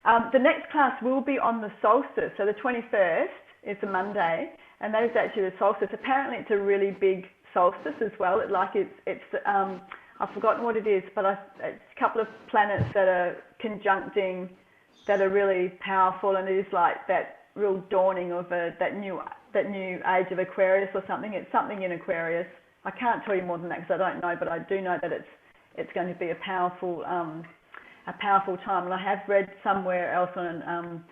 The next class will be on the solstice. So the 21st is a Monday, and that is actually the solstice. Apparently, it's a really big solstice as well. I've forgotten what it is, but it's a couple of planets that are conjuncting that are really powerful, and it is like that real dawning of that new age of Aquarius or something. It's something in Aquarius. I can't tell you more than that because I don't know, but I do know that it's going to be a powerful time. And I have read somewhere else on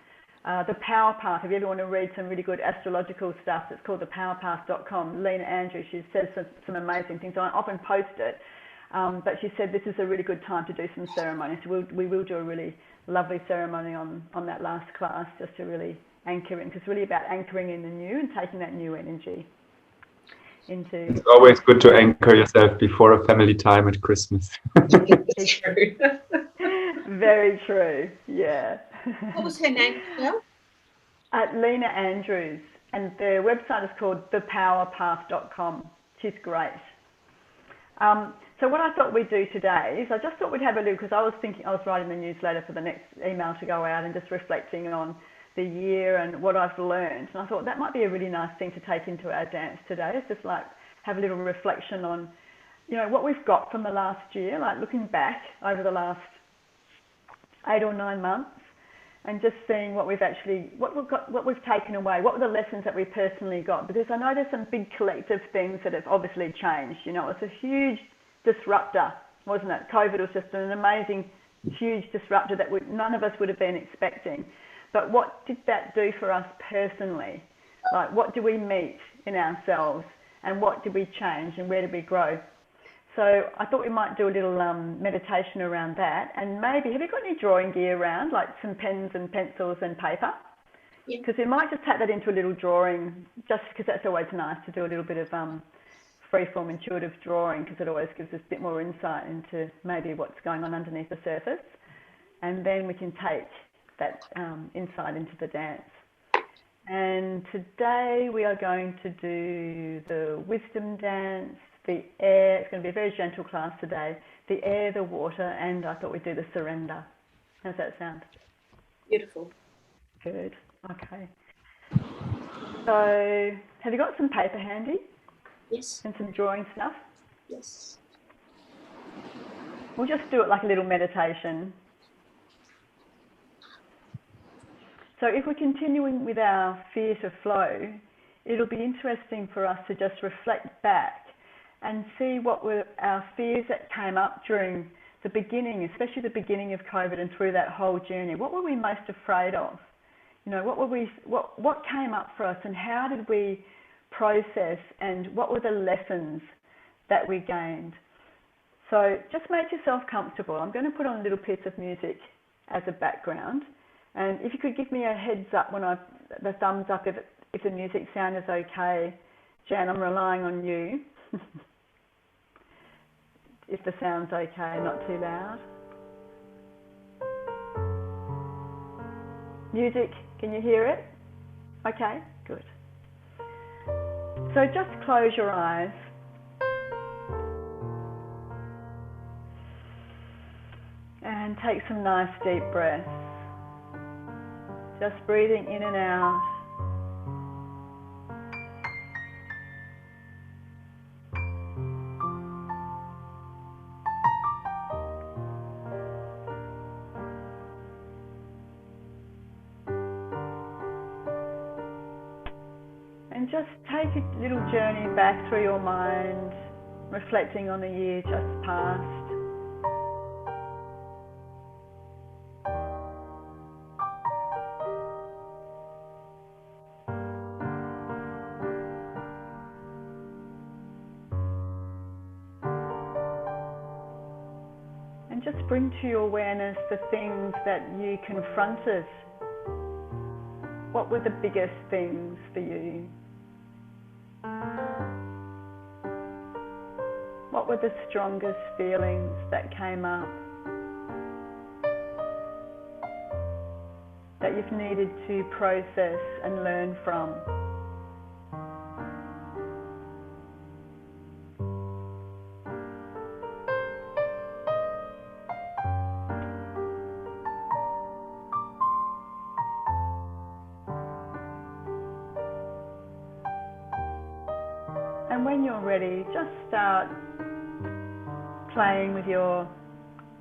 the Power Path. If you ever want to read some really good astrological stuff, it's called thepowerpath.com. Lena Andrews, she says some amazing things. I often post it, but she said this is a really good time to do some ceremonies. So we will do a really lovely ceremony on that last class, just to really anchor in, because it's really about anchoring in the new and taking that new energy into... It's always good to anchor yourself before a family time at Christmas. It's true. Very true, yeah. What was her name? Well? Lena Andrews, and their website is called thepowerpath.com. She's great. So what I thought we'd do today is I just thought we'd have a look, because I was writing the newsletter for the next email to go out and just reflecting on the year and what I've learned. And I thought that might be a really nice thing to take into our dance today. It's just like have a little reflection on, what we've got from the last year, like looking back over the last 8 or 9 months and just seeing what we've taken away, what were the lessons that we personally got. Because I know there's some big collective things that have obviously changed. It's a huge disruptor, wasn't it? COVID was just an amazing, huge disruptor that none of us would have been expecting. But what did that do for us personally? Like, what do we meet in ourselves, and what did we change, and where did we grow? So I thought we might do a little meditation around that. And maybe, have you got any drawing gear around, like some pens and pencils and paper? Yeah. Because we might just take that into a little drawing, just because that's always nice to do a little bit of freeform intuitive drawing, because it always gives us a bit more insight into maybe what's going on underneath the surface. And then we can take that insight into the dance. And today we are going to do the wisdom dance, the air. It's going to be a very gentle class today. The air, the water, and I thought we'd do the surrender. How's that sound? Beautiful. Good. Okay. So, have you got some paper handy? Yes. And some drawing stuff? Yes. We'll just do it like a little meditation. So if we're continuing with our fear to flow, it'll be interesting for us to just reflect back and see what were our fears that came up during the beginning, especially the beginning of COVID and through that whole journey. What were we most afraid of? What came up for us, and how did we process, and what were the lessons that we gained? So just make yourself comfortable. I'm going to put on a little piece of music as a background. And if you could give me a heads up the thumbs up if the music sound is okay. Jan, I'm relying on you. If the sound's okay, not too loud. Music, can you hear it? Okay, good. So just close your eyes. And take some nice deep breaths. Just breathing in and out. And just take a little journey back through your mind, reflecting on the year just past. And just bring to your awareness the things that you confronted. What were the biggest things for you? What were the strongest feelings that came up that you've needed to process and learn from? And when you're ready, just start playing with your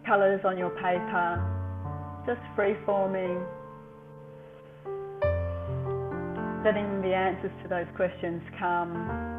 colours on your paper, just free-forming, letting the answers to those questions come.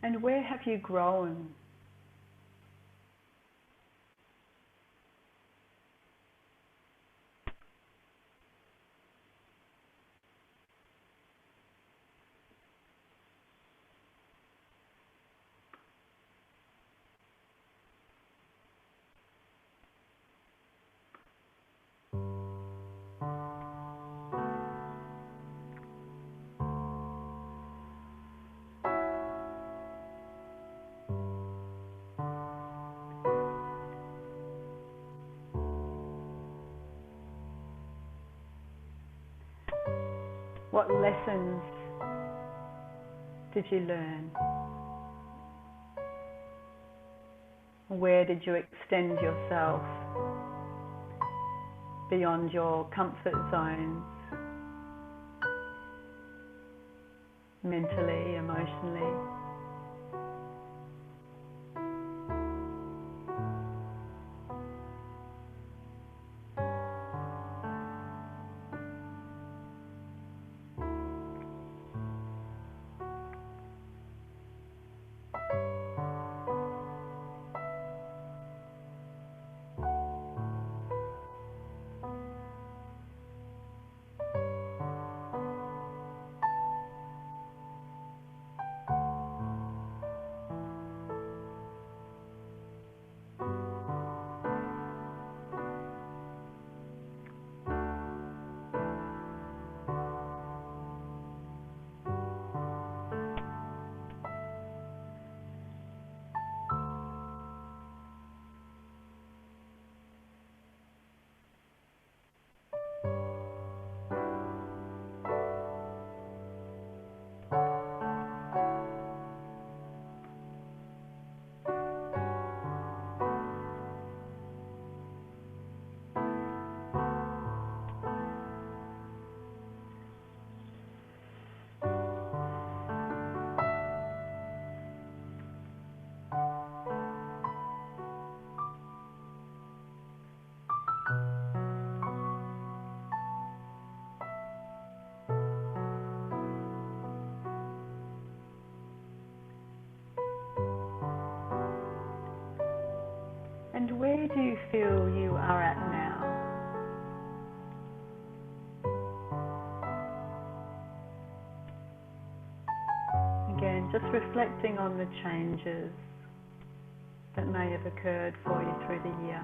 And where have you grown? What lessons did you learn? Where did you extend yourself beyond your comfort zones, mentally, emotionally? And where do you feel you are at now? Again, just reflecting on the changes that may have occurred for you through the year.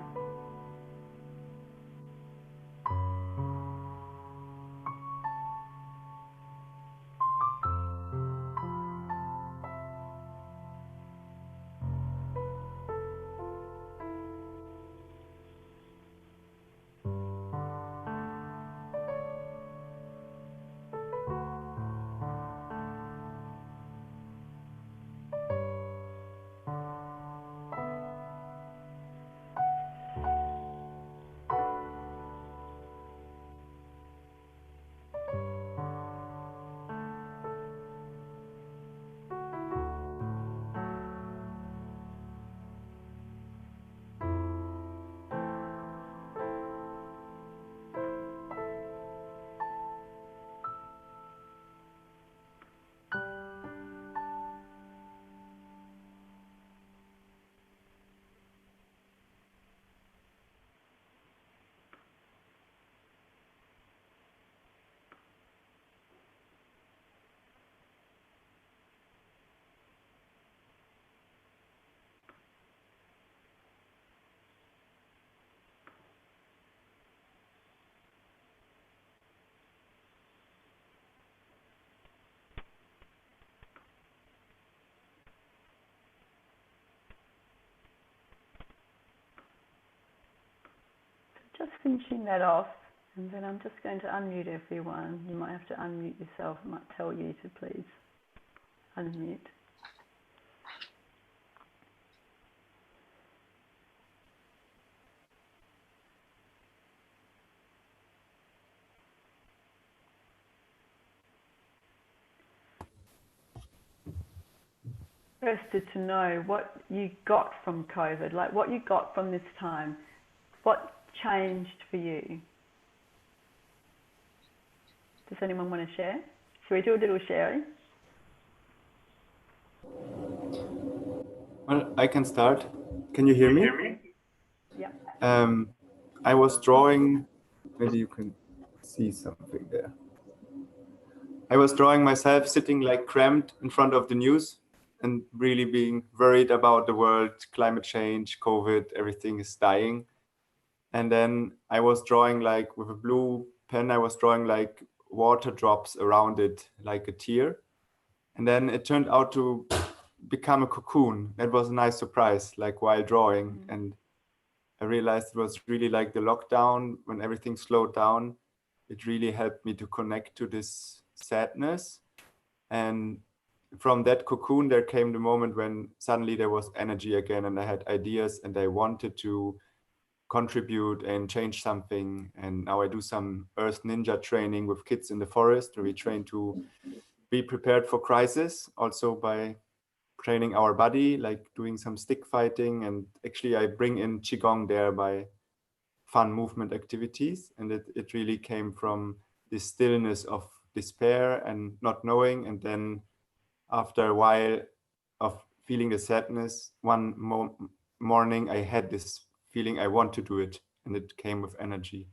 just finishing that off, and then I'm just going to unmute everyone. You might have to unmute yourself. I might tell you to please unmute. Interested to know what you got from COVID, like what you got from this time. What changed for you? Does anyone want to share? Shall we do a little sharing? Well, I can start. Can you hear me? Yeah. I was drawing, maybe you can see something there. I was drawing myself sitting like cramped in front of the news and really being worried about the world, climate change, COVID, everything is dying. And then I was drawing like with a blue pen, I was drawing like water drops around it, like a tear. And then it turned out to become a cocoon. That was a nice surprise, like while drawing. And I realized it was really like the lockdown, when everything slowed down, it really helped me to connect to this sadness. And from that cocoon, there came the moment when suddenly there was energy again, and I had ideas and I wanted to contribute and change something. And now I do some Earth Ninja training with kids in the forest, where we train to be prepared for crisis, also by training our body, like doing some stick fighting. And actually I bring in Qigong there by fun movement activities. And it really came from this stillness of despair and not knowing. And then after a while of feeling the sadness, one morning I had this feeling I want to do it, and it came with energy.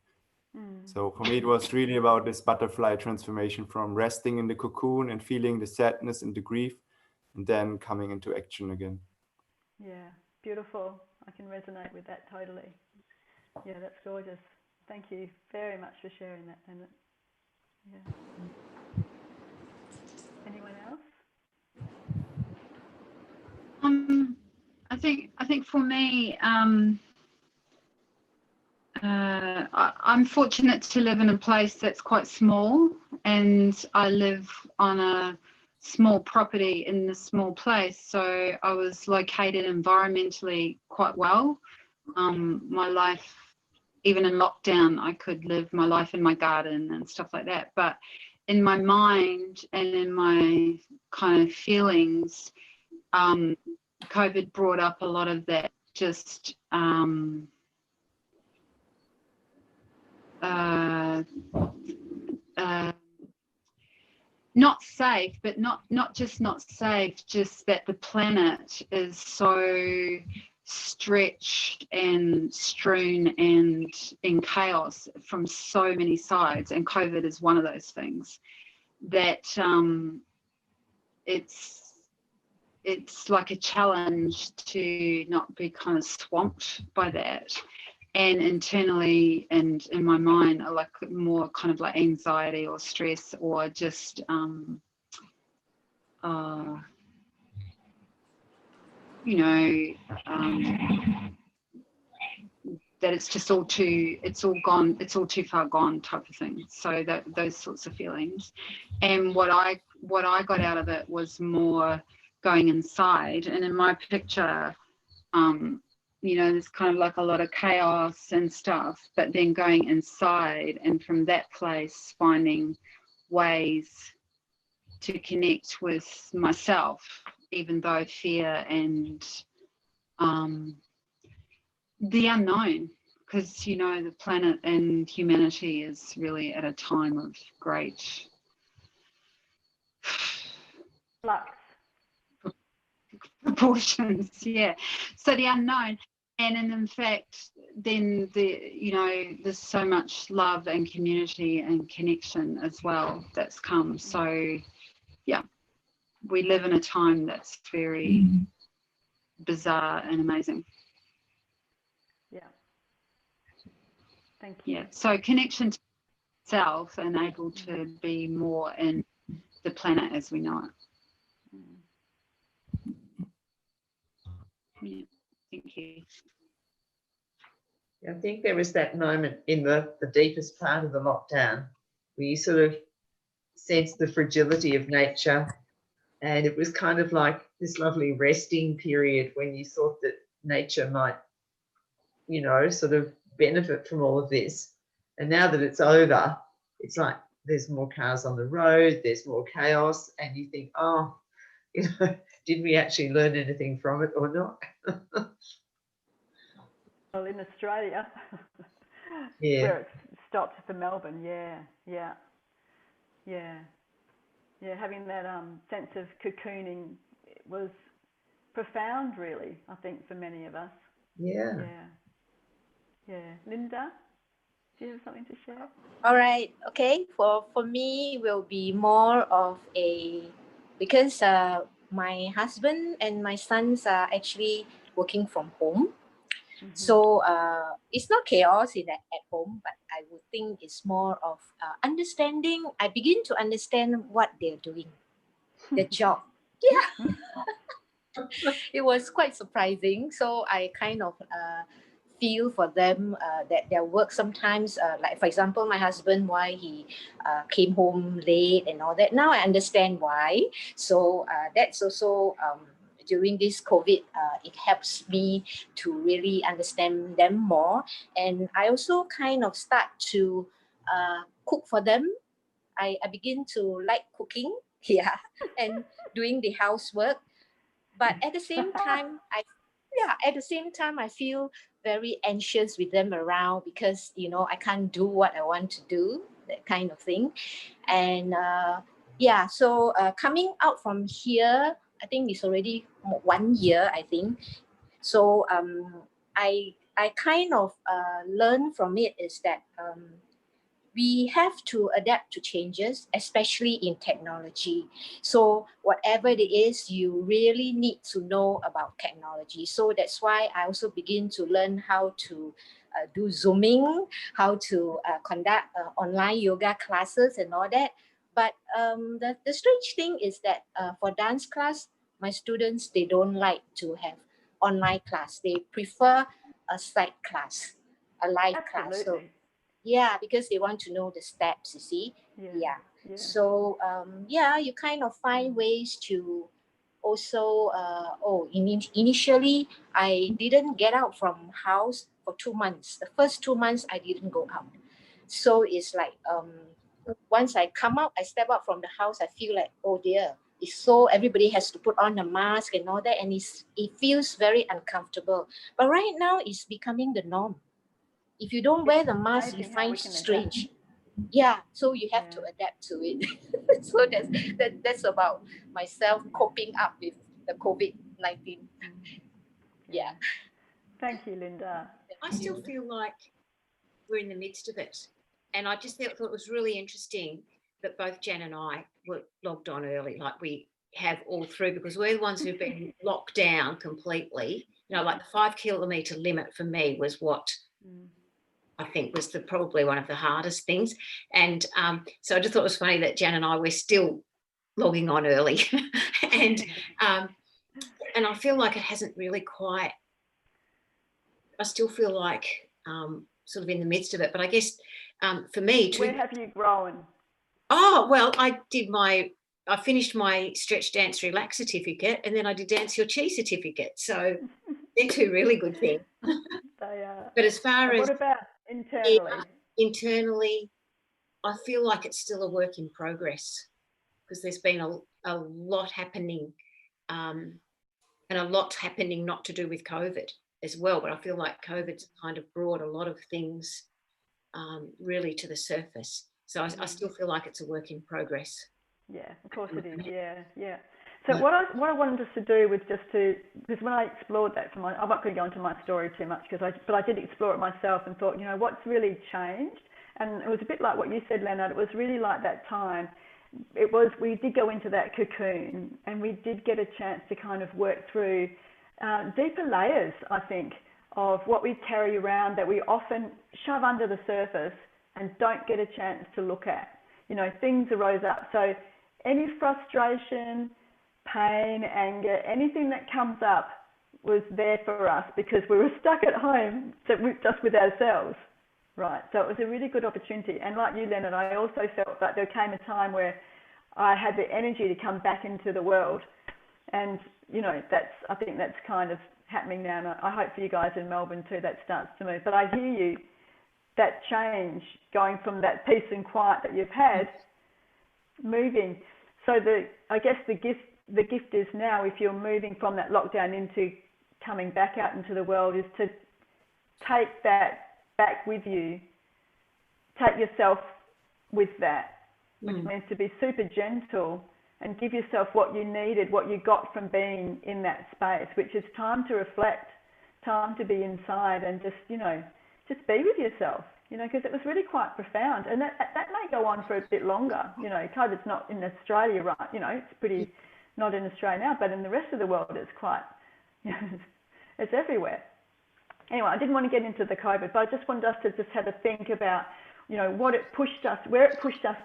So for me, it was really about this butterfly transformation from resting in the cocoon and feeling the sadness and the grief, and then coming into action again. Yeah, beautiful. I can resonate with that totally. Yeah, that's gorgeous. Thank you very much for sharing that, Bennett. Yeah. Anyone else? I think for me, I'm fortunate to live in a place that's quite small, and I live on a small property in a small place, so I was located environmentally quite well. My life, even in lockdown, I could live my life in my garden and stuff like that, but in my mind and in my kind of feelings, COVID brought up a lot of that, just not safe, but not just not safe, just that the planet is so stretched and strewn and in chaos from so many sides, and COVID is one of those things, that it's like a challenge to not be kind of swamped by that. And internally and in my mind are like more kind of like anxiety or stress, or just that it's just all too, it's all too far gone type of thing. So that those sorts of feelings. And what I got out of it was more going inside. And in my picture, there's kind of like a lot of chaos and stuff, but then going inside, and from that place finding ways to connect with myself, even though fear and the unknown, because the planet and humanity is really at a time of great Flux. proportions. Yeah, so the unknown. And in fact, then there's so much love and community and connection as well that's come. So yeah, we live in a time that's very bizarre and amazing. Yeah. Thank you. Yeah. So connection to self and able to be more in the planet as we know it. Yeah. Thank you. I think there was that moment in the deepest part of the lockdown where you sort of sensed the fragility of nature, and it was kind of like this lovely resting period when you thought that nature might, you know, sort of benefit from all of this. And now that it's over, it's like there's more cars on the road, there's more chaos, and you think, oh, you know, did we actually learn anything from it or not? Well, in Australia, Yeah. where it stopped for Melbourne, yeah, having that sense of cocooning was profound, really, I think, for many of us. Yeah. Linda, do you have something to share? All right. Okay. For me, will be more of a, because my husband and my sons are actually working from home. So it's not chaos at home, but I would think it's more of understanding. I begin to understand what they're doing, their job. Yeah. It was quite surprising. So I kind of feel for them, that their work sometimes, like for example, my husband, why he came home late and all that. Now I understand why. So that's also, during this COVID, it helps me to really understand them more. And I also kind of start to cook for them. I begin to like cooking, yeah, and doing the housework. But at the same time, I feel very anxious with them around, because I can't do what I want to do, that kind of thing. And so coming out from here, I think it's already 1 year, I think. So I kind of learn from it is that we have to adapt to changes, especially in technology. So whatever it is, you really need to know about technology. So that's why I also begin to learn how to do Zooming, how to conduct online yoga classes and all that. But the strange thing is that for dance class, my students, they don't like to have online class. They prefer a side class, a live class. So yeah, because they want to know the steps, you see. Yeah. So you kind of find ways to also initially I didn't get out from house for 2 months. The first 2 months I didn't go out. So it's like once I come out, I step out from the house, I feel like, oh dear, it's so everybody has to put on a mask and all that, and it feels very uncomfortable. But right now it's becoming the norm. If you don't wear the mask, you find strange. Yeah, so you have to adapt to it. So that's about myself coping up with the COVID-19. Yeah. Thank you, Linda. I still feel like we're in the midst of it. And I just thought it was really interesting that both Jan and I were logged on early, like we have all through, because we're the ones who've been locked down completely. Like the 5 kilometre limit for me was what I think was probably one of the hardest things. And so I just thought it was funny that Jan and I were still logging on early. And I feel like it hasn't really quite, I still feel like sort of in the midst of it. But I guess for me too. Where have you grown? Oh, well, I finished my stretch dance relax certificate, and then I did dance your chi certificate. So they're 2 really good things. They are. But as far as what about internally? Internally, I feel like it's still a work in progress, because there's been a lot happening, and a lot happening not to do with COVID as well. But I feel like COVID's kind of brought a lot of things really to the surface. So I still feel like it's a work in progress. Yeah, of course it is. Yeah. So what I wanted us to do was just because when I explored that I'm not going to go into my story too much, but I did explore it myself and thought, what's really changed? And it was a bit like what you said, Leonard. It was really like that time. We did go into that cocoon, and we did get a chance to kind of work through deeper layers, I think, of what we carry around that we often shove under the surface and don't get a chance to look at. Things arose up. So any frustration, pain, anger, anything that comes up, was there for us because we were stuck at home, so just with ourselves, right? So it was a really good opportunity. And like you, Leonard, I also felt that there came a time where I had the energy to come back into the world. And, you know, I think that's kind of happening now. And I hope for you guys in Melbourne too, that starts to move. But I hear you, that change, going from that peace and quiet that you've had, moving. So I guess the gift is now, if you're moving from that lockdown into coming back out into the world, is to take that back with you, take yourself with that, which means to be super gentle and give yourself what you needed, what you got from being in that space, which is time to reflect, time to be inside and just, you know, just be with yourself, you know, because it was really quite profound. And that may go on for a bit longer. You know, COVID's not in Australia, right? You know, it's pretty not in Australia now, but in the rest of the world it's quite, you know, it's everywhere. Anyway, I didn't want to get into the COVID, but I just wanted us to just have a think about, you know, where it pushed us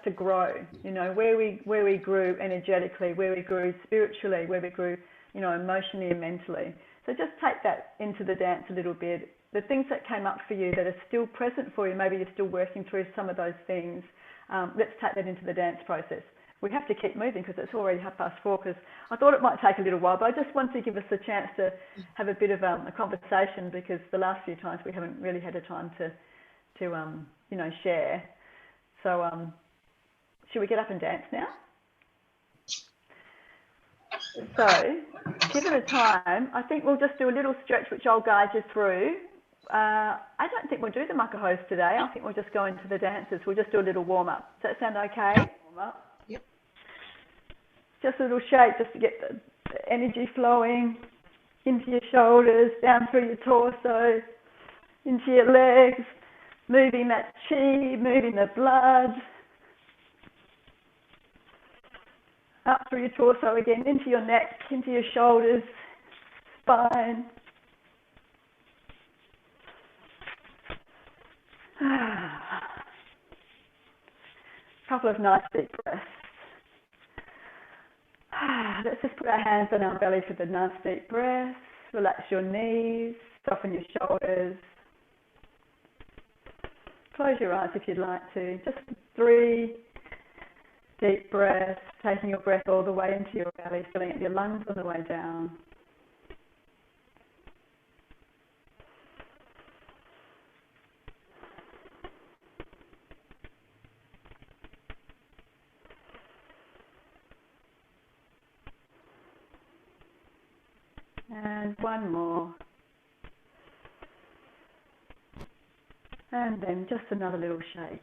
to grow, you know, where we grew energetically, where we grew spiritually, where we grew, you know, emotionally and mentally. So just take that into the dance a little bit. The things that came up for you that are still present for you, maybe you're still working through some of those things. Let's take that into the dance process. We have to keep moving because it's already 4:30, because I thought it might take a little while, but I just wanted to give us a chance to have a bit of a conversation, because the last few times we haven't really had a time to you know, share. So should we get up and dance now? So given the time, I think we'll just do a little stretch which I'll guide you through. I don't think we'll do the muckahos today. I think we'll just go into the dances. We'll just do a little warm-up. Does that sound okay? Warm-up? Yep. Just a little shake just to get the energy flowing into your shoulders, down through your torso, into your legs, moving that chi, moving the blood, up through your torso again, into your neck, into your shoulders, spine. Couple of nice deep breaths. Let's just put our hands on our belly for the nice deep breaths. Relax your knees, soften your shoulders. Close your eyes if you'd like to. Just 3 deep breaths, taking your breath all the way into your belly, filling up your lungs on the way down. And one more. And then just another little shake.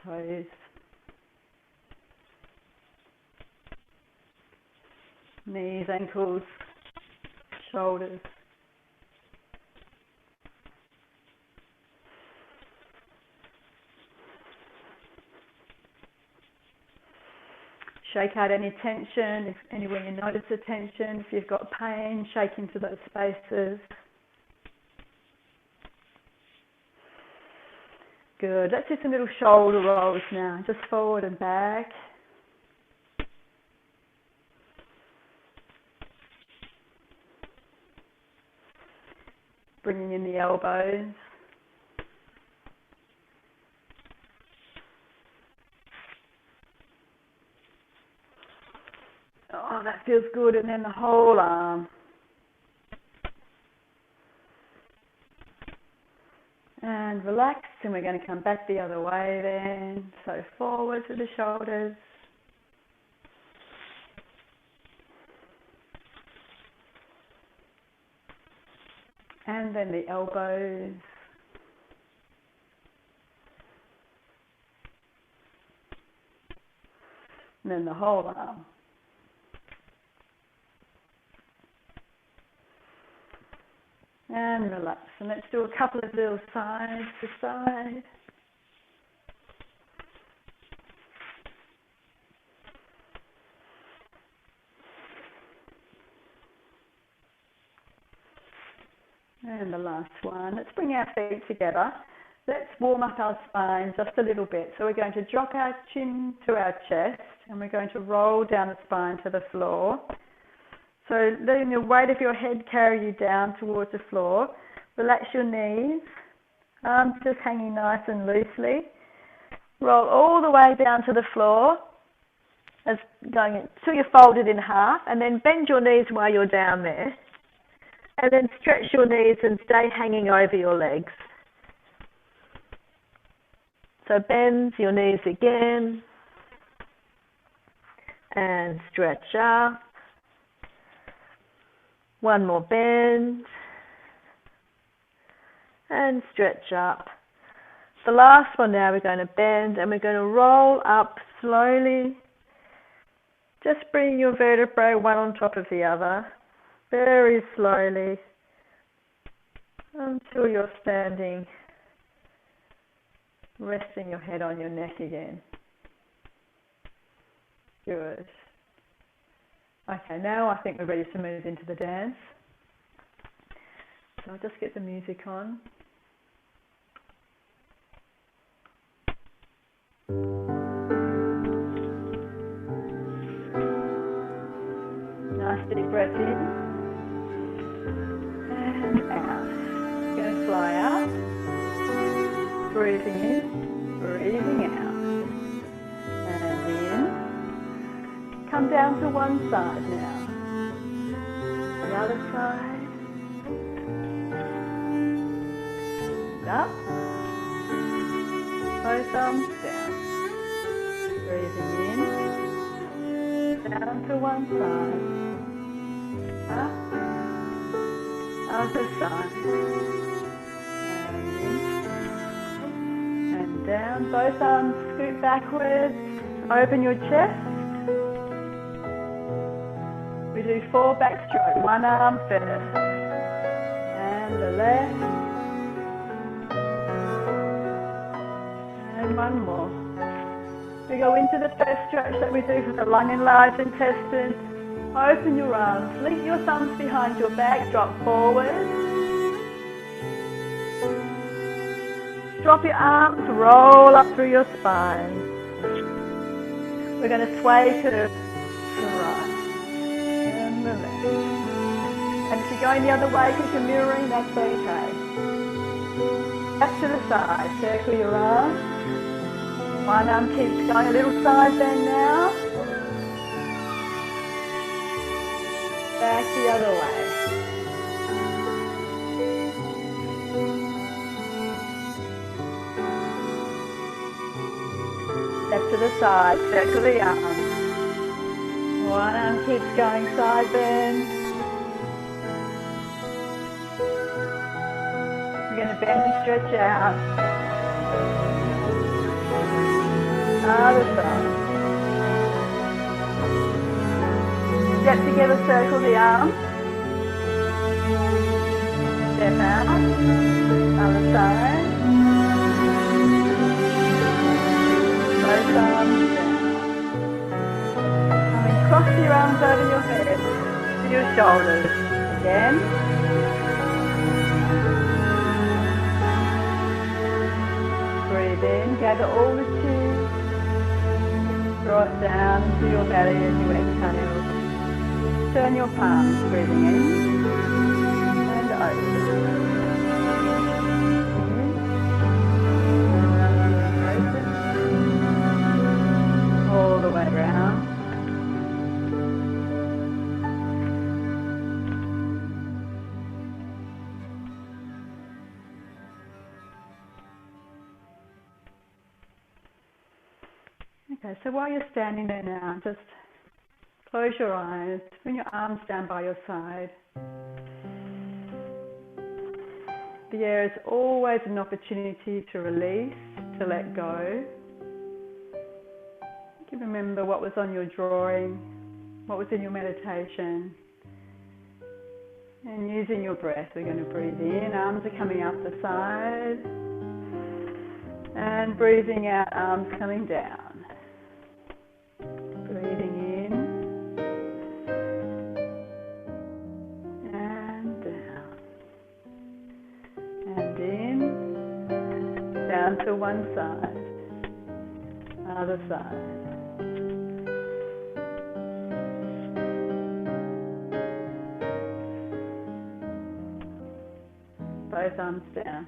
Toes. Knees, ankles, shoulders. Shake out any tension, if anywhere you notice a tension. If you've got pain, shake into those spaces. Good. Let's do some little shoulder rolls now, just forward and back. Bringing in the elbows. Oh, that feels good. And then the whole arm. And relax, and we're going to come back the other way then. So forward to the shoulders. And then the elbows. And then the whole arm. And relax. And let's do a couple of little sides to side. And the last one. Let's bring our feet together. let's warm up our spine just a little bit. So we're going to drop our chin to our chest and we're going to roll down the spine to the floor. So letting the weight of your head carry you down towards the floor. Relax your knees, arms just hanging nice and loosely. Roll all the way down to the floor, as going until you're folded in half, and then bend your knees while you're down there. And then stretch your knees and stay hanging over your legs. So bend your knees again and stretch up. One more bend and stretch up. The last one now, we're going to bend and we're going to roll up slowly. Just bring your vertebrae one on top of the other, very slowly, until you're standing, resting your head on your neck again. Good. Okay, now I think we're ready to move into the dance. So I'll just get the music on. Nice deep breath in and out. Going to fly out, breathing in, breathing out, and in. Come down to one side now. The other side. And up. Both arms down. Breathing in. Down to one side. Up. Other side. And in. And down. Both arms scoot backwards. Open your chest. We do 4 backstroke, one arm first, and the left, and one more. We go into the first stretch that we do for the lung and large intestine. Open your arms, link your thumbs behind your back, drop forward. Drop your arms, roll up through your spine. We're going to sway to the right. And the left. And if you're going the other way because you're mirroring, that's okay. Back to the side, circle your arms. One arm keeps going, a little side bend now. Back the other way. Step to the side, circle the arms. One arm keeps going, side bend. We're going to bend and stretch out. Other side. Step together, circle the arms. Step out. Other side. Both arms down. Cross your arms over your head to your shoulders. Again. Breathe in, gather all the chi. Draw it down to your belly as you exhale. Turn your palms, breathing in and open. In. All the way around. Okay, so while you're standing there now, just close your eyes, bring your arms down by your side. The air is always an opportunity to release, to let go. You can remember what was on your drawing, what was in your meditation. And using your breath, we're going to breathe in, arms are coming up the side. And breathing out, arms coming down. Breathing in and down and in down to one side, other side. Both arms down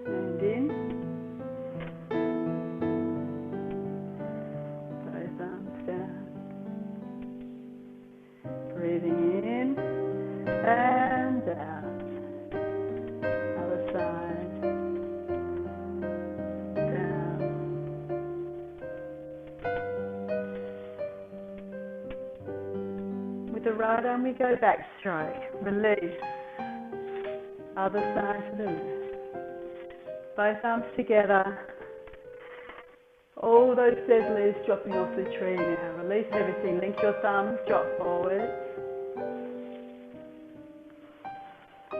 and in. Both arms down. Breathing in and out. Other side. Down. With the right arm we go back stroke. Release. Other side to the left. Both arms together. All those dead leaves dropping off the tree now. Release everything. Link your thumbs, drop forward.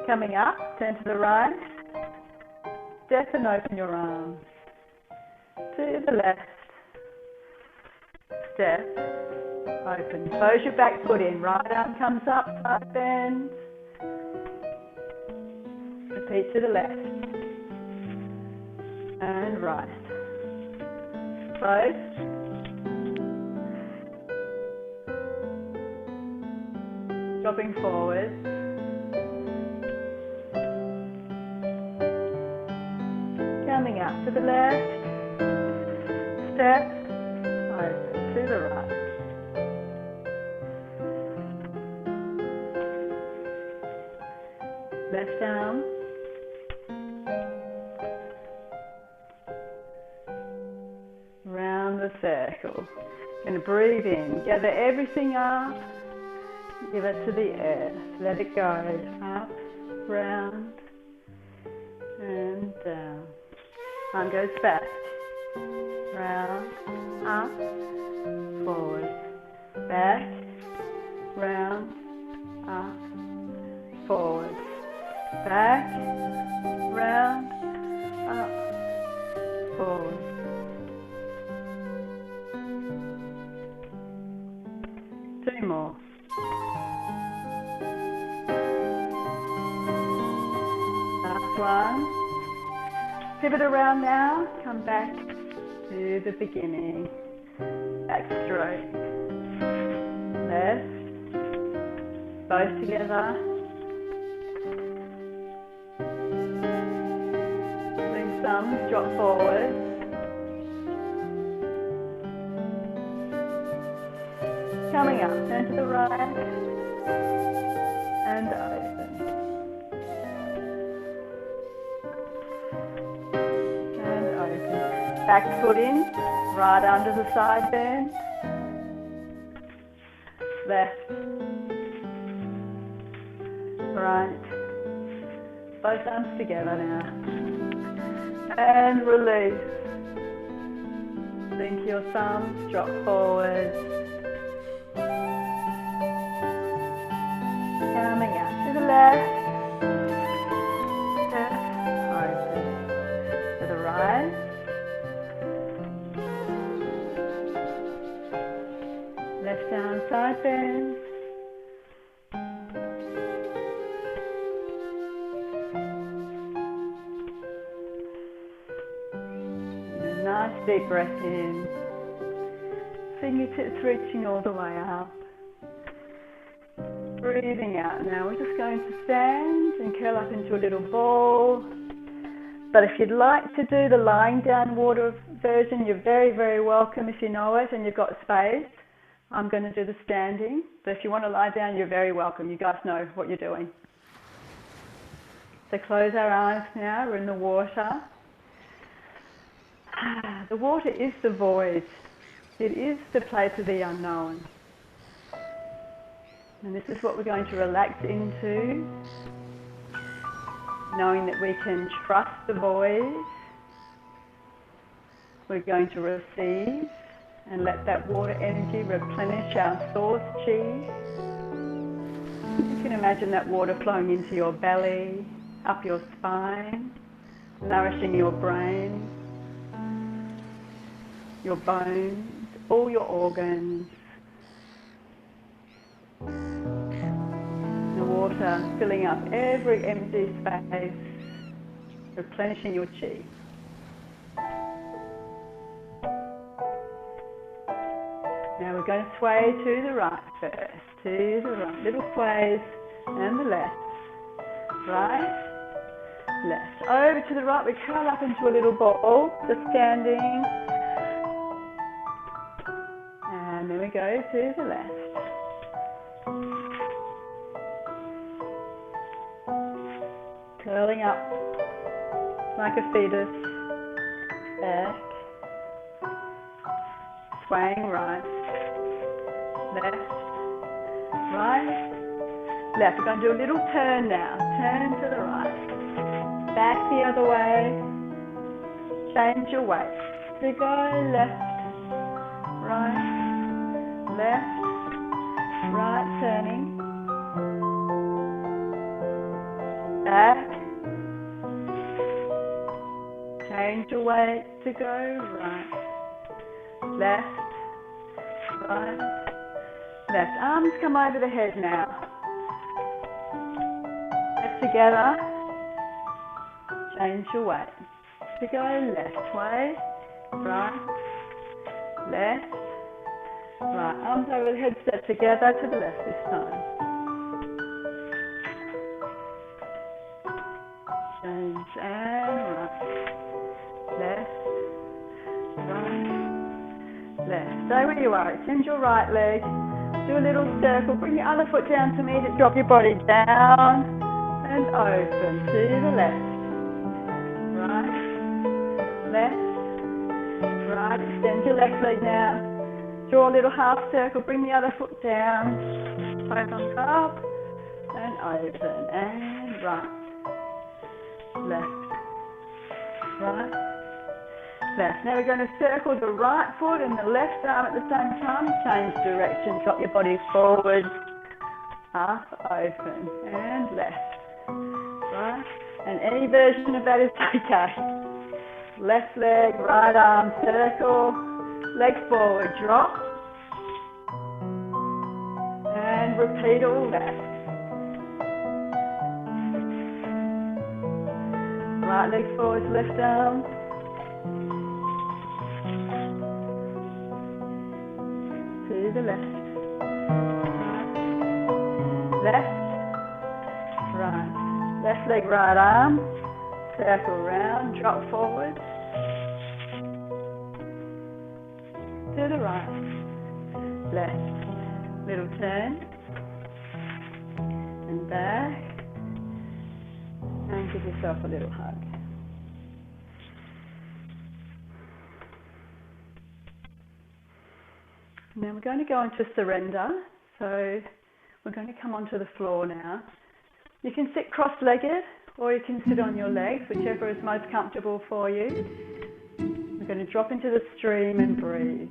Coming up, turn to the right. Step and open your arms. To the left. Step. Open. Close your back foot in. Right arm comes up, side bend. Repeat to the left. And right. Close. Dropping forward. Coming up to the left. Step. Open to the right. Left arm. Round the circle. Going to breathe in. Gather everything up. Give it to the earth. Let it go. Up, round, and down. Arm goes back. Round, up, forward. Back, round, up, forward. Back, round, up, forward. Two more. Last one. Pivot around now. Come back to the beginning. Back stroke. Left. Both together. Bring thumbs, drop forward. Coming up, turn to the right and open. And open. Back foot in, right under the side bend. Left. Right. Both arms together now. And release. Link your thumbs, drop forward. Coming out to the left, step, open, to the right, left arm side bend, and a nice deep breath in, fingertips reaching all the way up. Breathing out now, we're just going to stand and curl up into a little ball. But if you'd like to do the lying down water version, you're very, very welcome if you know it and you've got space. I'm going to do the standing, but if you want to lie down, you're very welcome. You guys know what you're doing. So close our eyes now, we're in the water. The water is the void. It is the place of the unknown. And this is what we're going to relax into, knowing that we can trust the void. We're going to receive and let that water energy replenish our source chi. You can imagine that water flowing into your belly, up your spine, nourishing your brain, your bones, all your organs. The water filling up every empty space, replenishing your chi. Now we're going to sway to the right first, to the right, little sways, and the left, right, left, over to the right. We curl up into a little ball, just standing, and then we go to the left. Curling up like a fetus, back, swaying right, left, right, left. We're going to do a little turn now. Turn to the right, back the other way, change your weight. So go left, right, turning, back, change your weight to go right, left, right, left. Arms come over the head now. Left together, change your weight to go left way, right, left, right. Arms over the head, step together to the left this time. Change and right, left, stay where you are. Extend your right leg, do a little circle, bring your other foot down to meet it, drop your body down and open to the left, right, extend your left leg now, draw a little half circle, bring the other foot down, both on top and open and right, left, left. Now we're going to circle the right foot and the left arm at the same time. Change direction, drop your body forward, up, open, and left, right. And any version of that is okay. Left leg, right arm, circle, leg forward, drop, and repeat all that. Right leg forward, left arm, to the left, right, left leg, right arm, circle round, drop forward, to the right, left, little turn, and back, and give yourself a little hug. Now we're going to go into surrender, so we're going to come onto the floor now. You can sit cross-legged or you can sit on your legs, whichever is most comfortable for you. We're going to drop into the stream and breathe.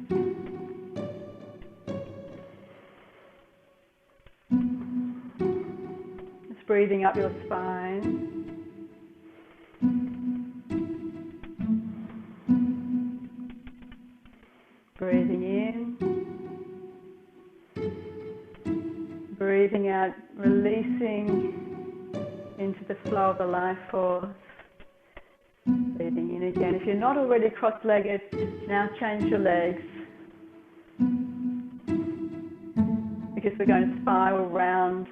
Just breathing up your spine. Breathing in. Breathing out, releasing into the flow of the life force. Breathing in again. If you're not already cross-legged, now change your legs. Because we're going to spiral round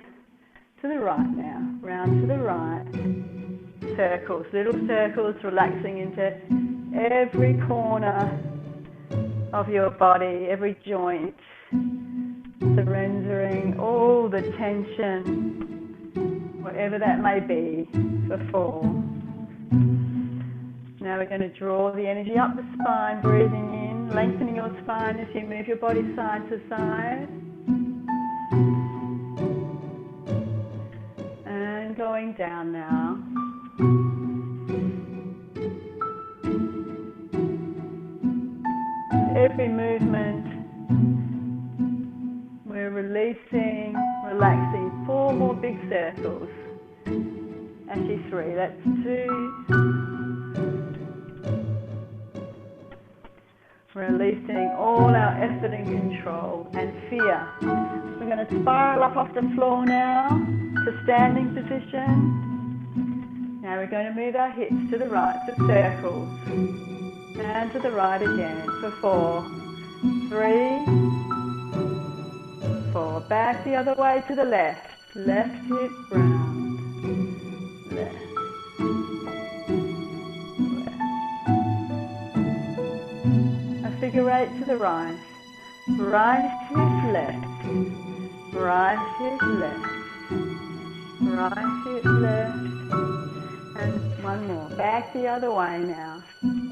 to the right now. Round to the right. Circles, little circles, relaxing into every corner of your body, every joint. Surrendering all the tension, whatever that may be, before. Now we're going to draw the energy up the spine, breathing in, lengthening your spine as you move your body side to side. And going down now. Every movement, we're releasing, relaxing. 4 more big circles. Actually 3, that's 2. Releasing all our effort and control and fear. We're going to spiral up off the floor now to standing position. Now we're going to move our hips to the right for circles. And to the right again for 4, 3, 4. Back the other way to the left. Left hip round. Left. A figure 8 to the right. Right hip left. Right hip left. Right hip left. And one more. Back the other way now.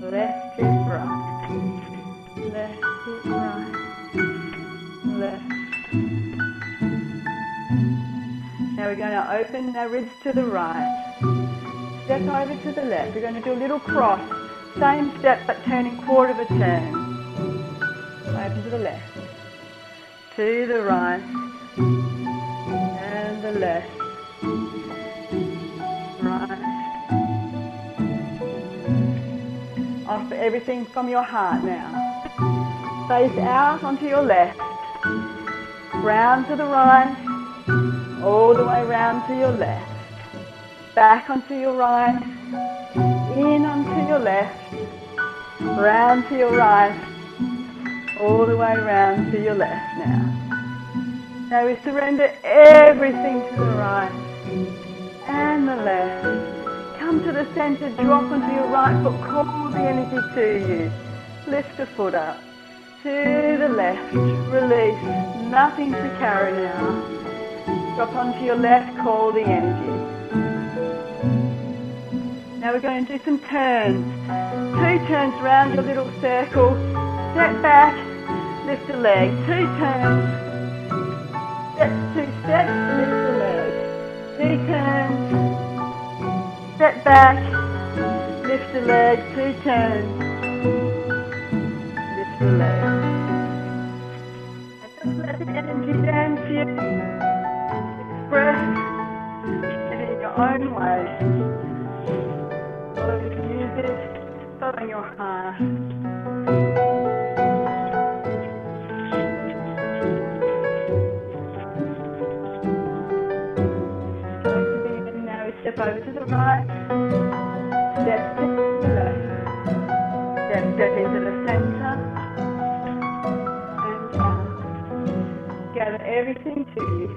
Left hip right. Left hip right. Left. Now we're going to open our ribs to the right. Step over to the left. We're going to do a little cross. Same step but turning quarter of a turn. Open to the left. To the right. And the left. Right. Offer everything from your heart now. Face out onto your left. Round to the right. All the way round to your left. Back onto your right. In onto your left. Round to your right. All the way round to your left now. Now we surrender everything to the right and the left. Come to the center, drop onto your right foot, call the energy to you. Lift the foot up. To the left, release, nothing to carry now. Drop onto your left, call the energy. Now we're going to do some turns. 2 turns round your little circle. Step back, lift a leg. 2 turns. Step 2 steps, lift a leg. 2 turns. Step back, lift a leg. 2 turns. Lift a leg. And just let the energy dance you. Express it in your own way. Follow the music, follow your heart. Now we step over to the right, step to the left, step into the center, and out. Gather everything to you.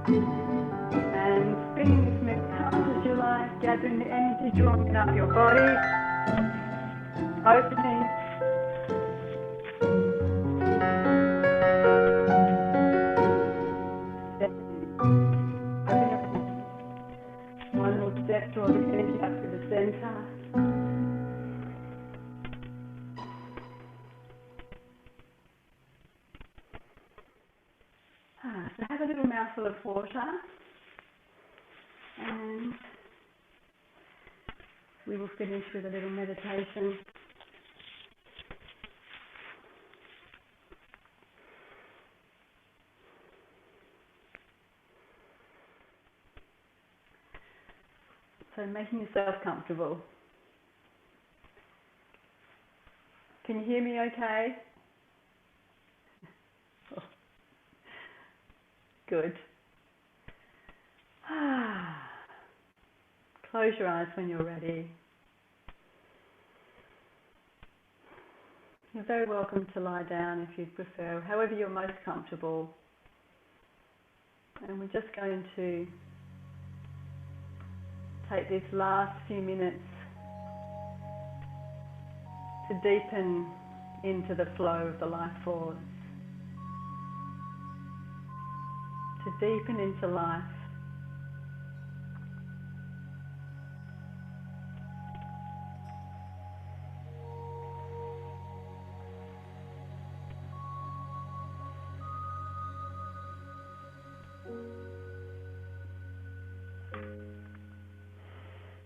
And spinning as many times as you like, gathering the energy, drawing up your body, opening. One more step, draw the energy up to the center. So have a little mouthful of water. And we will finish with a little meditation. So making yourself comfortable. Can you hear me okay? Oh. Good. Close your eyes when you're ready. You're very welcome to lie down if you prefer, however you're most comfortable. And we're just going to take these last few minutes to deepen into the flow of the life force. To deepen into life.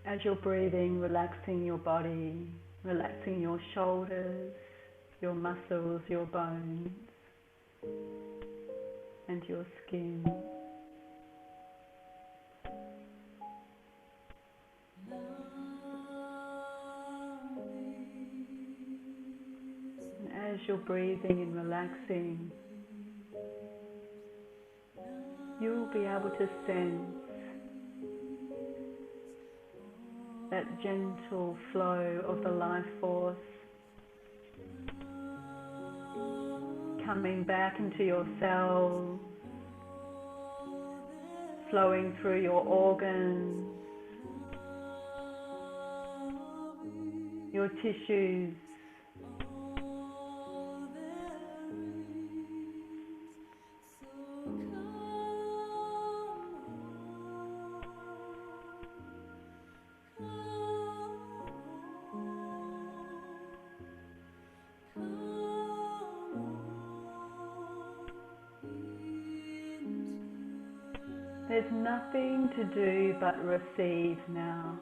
As you're breathing, relaxing your body, relaxing your shoulders, your muscles, your bones, and your skin. And as you're breathing and relaxing, you'll be able to sense that gentle flow of the life force coming back into your cells, flowing through your organs, your tissues, there's nothing to do but receive now.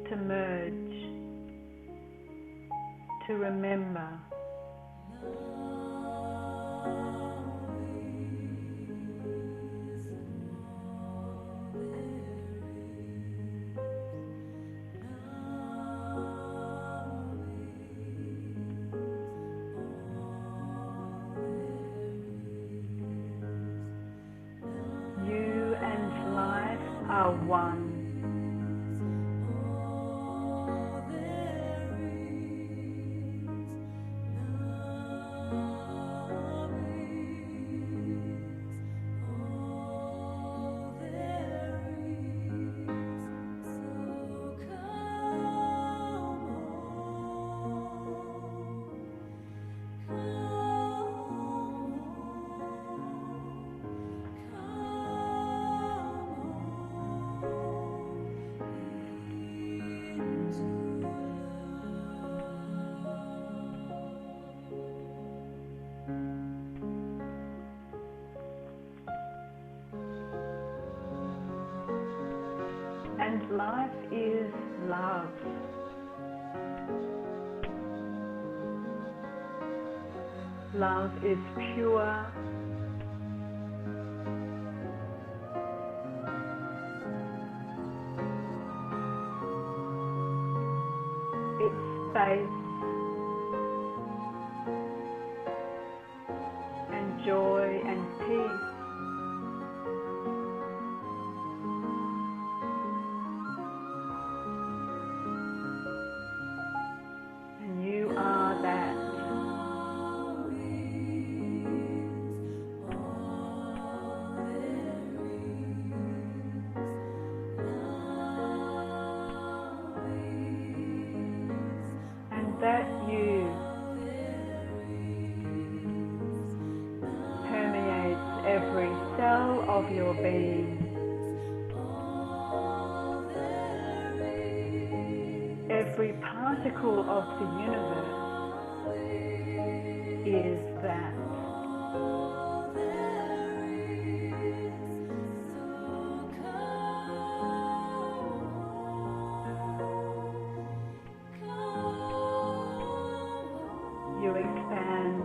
To merge, to remember. You and life are one. And life is love. Love is pure. It's space and joy and peace. And you are that. And that you permeates every cell of your being. Every particle of the universe is that. You expand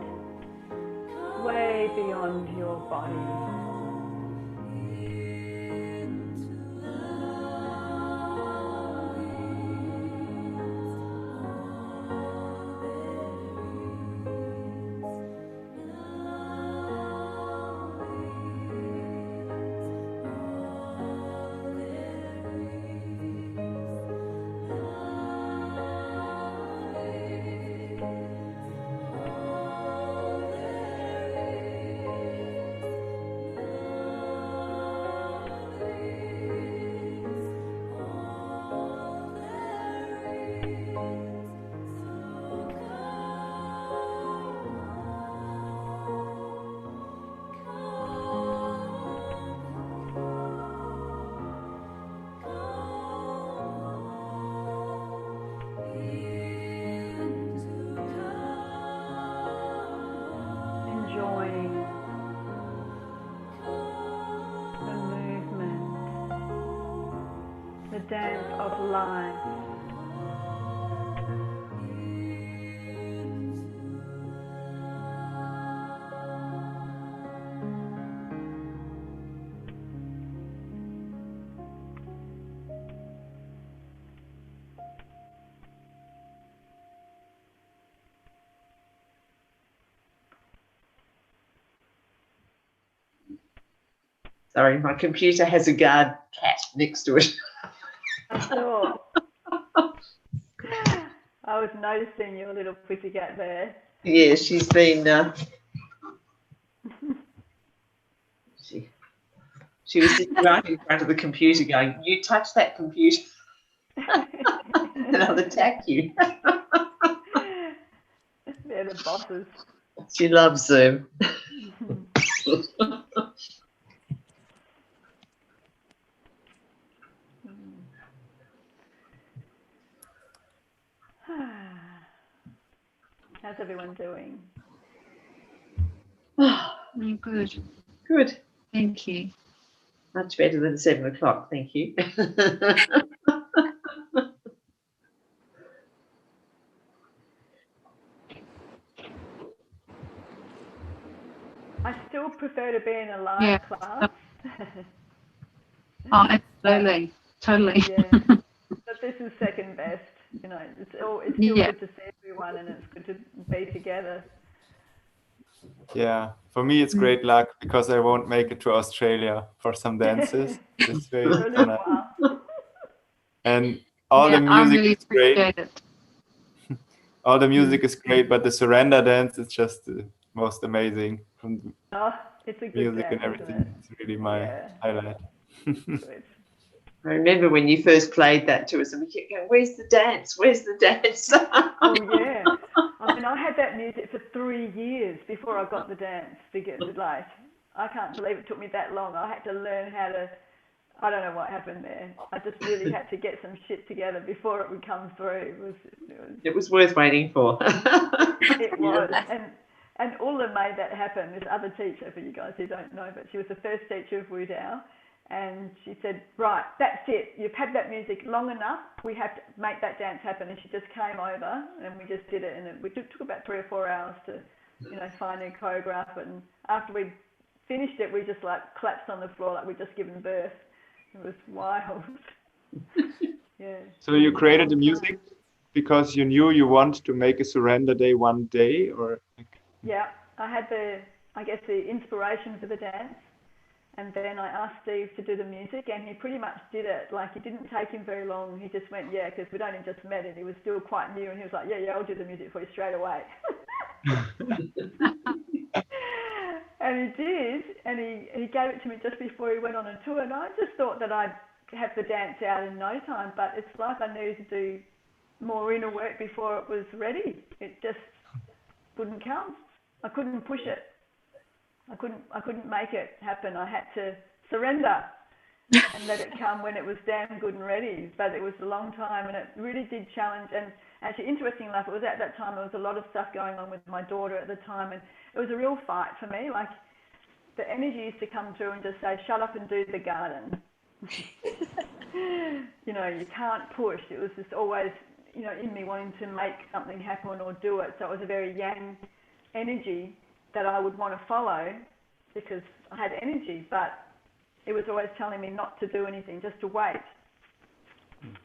way beyond your body. Enjoying the movement, the dance of life. Sorry, my computer has a guard cat next to it. Sure. I was noticing your little pussycat there. Yeah, she's been. She was sitting right in front of the computer, going, "You touch that computer, and I'll attack you." They're the bosses. She loves Zoom. How's everyone doing? Good. Good. Thank you. Much better than 7 o'clock, thank you. I still prefer to be in a live class. Oh, absolutely. Totally. Yeah. But this is second best. You know, it's still good to see everyone, and it's good to be together. Yeah, for me it's great luck because I won't make it to Australia for some dances this way. For a little while. And all the I music really is great. appreciate it. All the music is great, but the surrender dance is just the most amazing. From the It's a good music dance, and everything, isn't it? it's really my highlight. Good. I remember when you first played that to us, and we kept going, "Where's the dance? Where's the dance?" Oh yeah. I mean, I had that music for 3 years before I got the dance. Because like, I can't believe it took me that long. I had to learn how to. I don't know what happened there. I just really had to get some shit together before it would come through. It was worth waiting for. It was. And Ulla made that happen, this other teacher, for you guys who don't know, but she was the first teacher of Wu Dao. And she said, right, that's it. You've had that music long enough. We have to make that dance happen. And she just came over and we just did it. And it took about 3 or 4 hours to, find a choreograph. And after we finished it, we just like collapsed on the floor like we'd just given birth. It was wild. Yeah. So you created the music because you knew you want to make a surrender day one day, or? Yeah, I had the inspiration for the dance. And then I asked Steve to do the music, and he pretty much did it. Like, it didn't take him very long. He just went, yeah, because we'd only just met, and he was still quite new, and he was like, yeah, I'll do the music for you straight away. And he did, and he gave it to me just before he went on a tour, and I just thought that I'd have the dance out in no time, but it's like I needed to do more inner work before it was ready. It just wouldn't come. I couldn't push it. I couldn't make it happen. I had to surrender and let it come when it was damn good and ready. But it was a long time, and it really did challenge. And actually, interesting enough, it was at that time there was a lot of stuff going on with my daughter at the time, and it was a real fight for me. Like, the energy used to come through and just say, "Shut up and do the garden." You can't push. It was just always, in me wanting to make something happen or do it. So it was a very yang energy that I would want to follow because I had energy, but it was always telling me not to do anything, just to wait.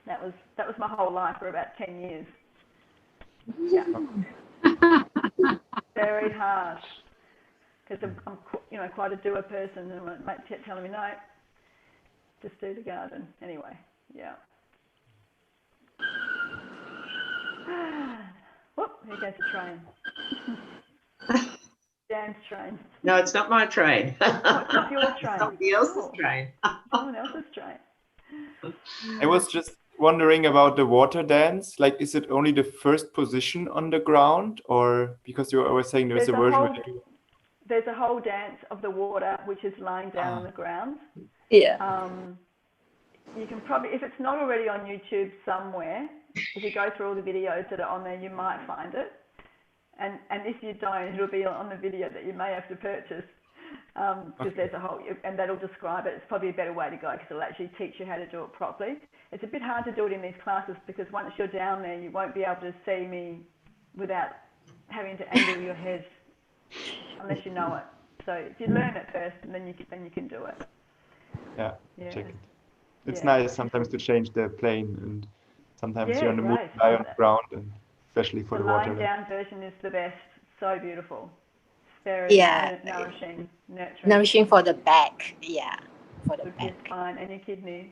That was my whole life for about 10 years. Yeah. Very harsh. Because I'm quite a doer person, and my mate kept telling me, no, just do the garden. Anyway, yeah. Whoop, here goes the train. Dan's train. No, it's not my train. Oh, it's not your train. Somebody else's train. Someone else's train. I was just wondering about the water dance. Like, is it only the first position on the ground, or because you were always saying there's a version there's a whole dance of the water which is lying down on the ground. Yeah. You can probably, if it's not already on YouTube somewhere, if you go through all the videos that are on there, you might find it. And if you don't, it'll be on the video that you may have to purchase, because there's a whole, and that'll describe it. It's probably a better way to go because it'll actually teach you how to do it properly. It's a bit hard to do it in these classes because once you're down there, you won't be able to see me without having to angle your head unless you know it. So if you learn it first, and then you can do it. Yeah. Check it. It's nice sometimes to change the plane, and sometimes you're on the move, lie on the ground, and especially for the water. The lying down version is the best. So beautiful. It's very nourishing, nurturing. Nourishing for the back. Yeah, for the back. Your spine and your kidneys.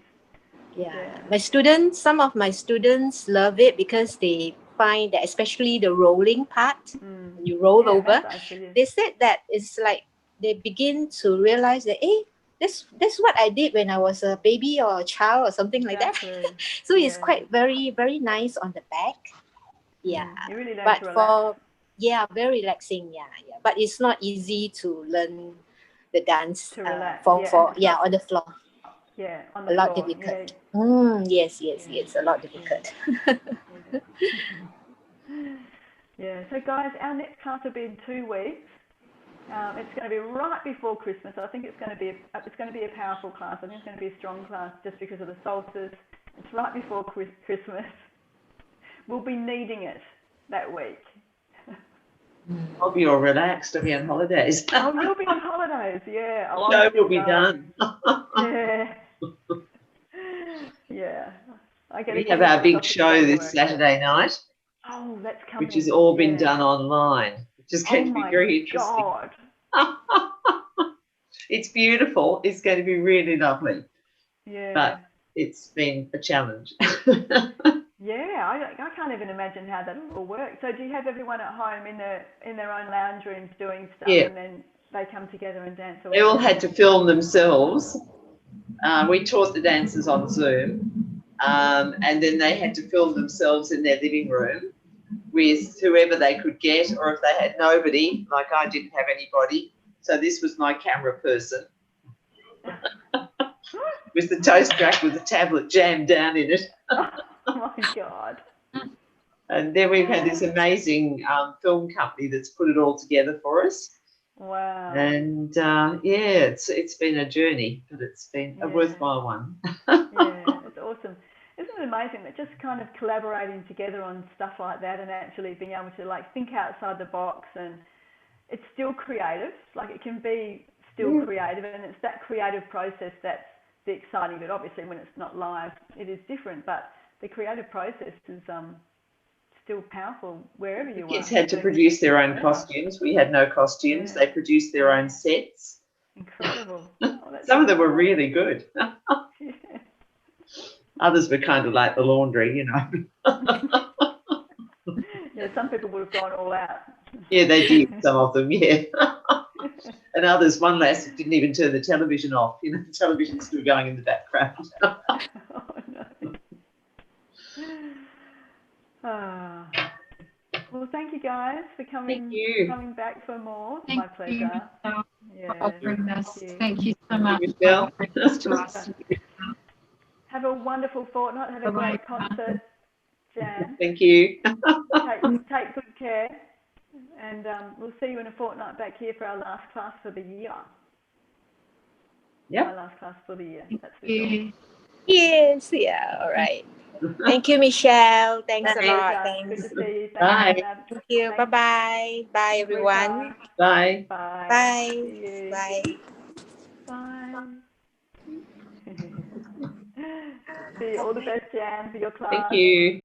Yeah. Some of my students love it because they find that especially the rolling part, when you roll over, they said that it's like they begin to realize that, hey, that's what I did when I was a baby or a child or something like that. So it's quite very, very nice on the back. Yeah. You really learn but to relax. very relaxing. Yeah. But it's not easy to learn the dance To relax. on the floor. Yeah, on the a lot floor. difficult. Yes, a lot difficult. Yeah. So guys, our next class will be in 2 weeks. It's going to be right before Christmas. I think it's going to be a powerful class. I think it's going to be a strong class just because of the solstice. It's right before Christmas. We'll be needing it that week. I'll be all relaxed. I'll be on holidays. Oh, you'll be on holidays, yeah. The show will be done. Yeah. Yeah. We have our big show this Saturday night. Oh, that's coming. Which has all been done online, which is going to be very interesting. God. It's beautiful. It's going to be really lovely. Yeah. But it's been a challenge. Yeah, I can't even imagine how that will work. So do you have everyone at home in their own lounge rooms doing stuff, and then they come together and dance? They all had to film themselves. We taught the dancers on Zoom, and then they had to film themselves in their living room with whoever they could get, or if they had nobody, like I didn't have anybody. So this was my camera person. With the toast rack with the tablet jammed down in it. Oh my God. And then we've had this amazing film company that's put it all together for us. Wow. And it's been a journey, but it's been a worthwhile one. Yeah, it's awesome. Isn't it amazing that just kind of collaborating together on stuff like that and actually being able to like think outside the box, and it's still creative, like it can be still creative, and it's that creative process that's the exciting bit. Obviously when it's not live it is different, but the creative process is still powerful wherever you are. Kids had to produce their own costumes. We had no costumes. They produced their own sets. Incredible. Some of them were really good. Others were kind of like the laundry, you know. Yeah, some people would have gone all out. Yeah, they did, some of them, yeah. And others, one lass didn't even turn the television off. You know, the television's still going in the background. Oh, no. Well, thank you guys for coming back for more. Thank My pleasure. Thank you so much. Have a wonderful fortnight. Have a great concert, Jan. Thank you. Take good care. And we'll see you in a fortnight back here for our last class for the year. Yeah. Our last class for the year. That's for sure. Yes, yeah, all right. Thank you, Michelle. Thanks a lot. Thanks. Good to see you. Bye. Thank you. Bye-bye. Bye, everyone. Bye. Bye. Bye. Bye. Bye. See you. All the best, Jan, for your class. Thank you.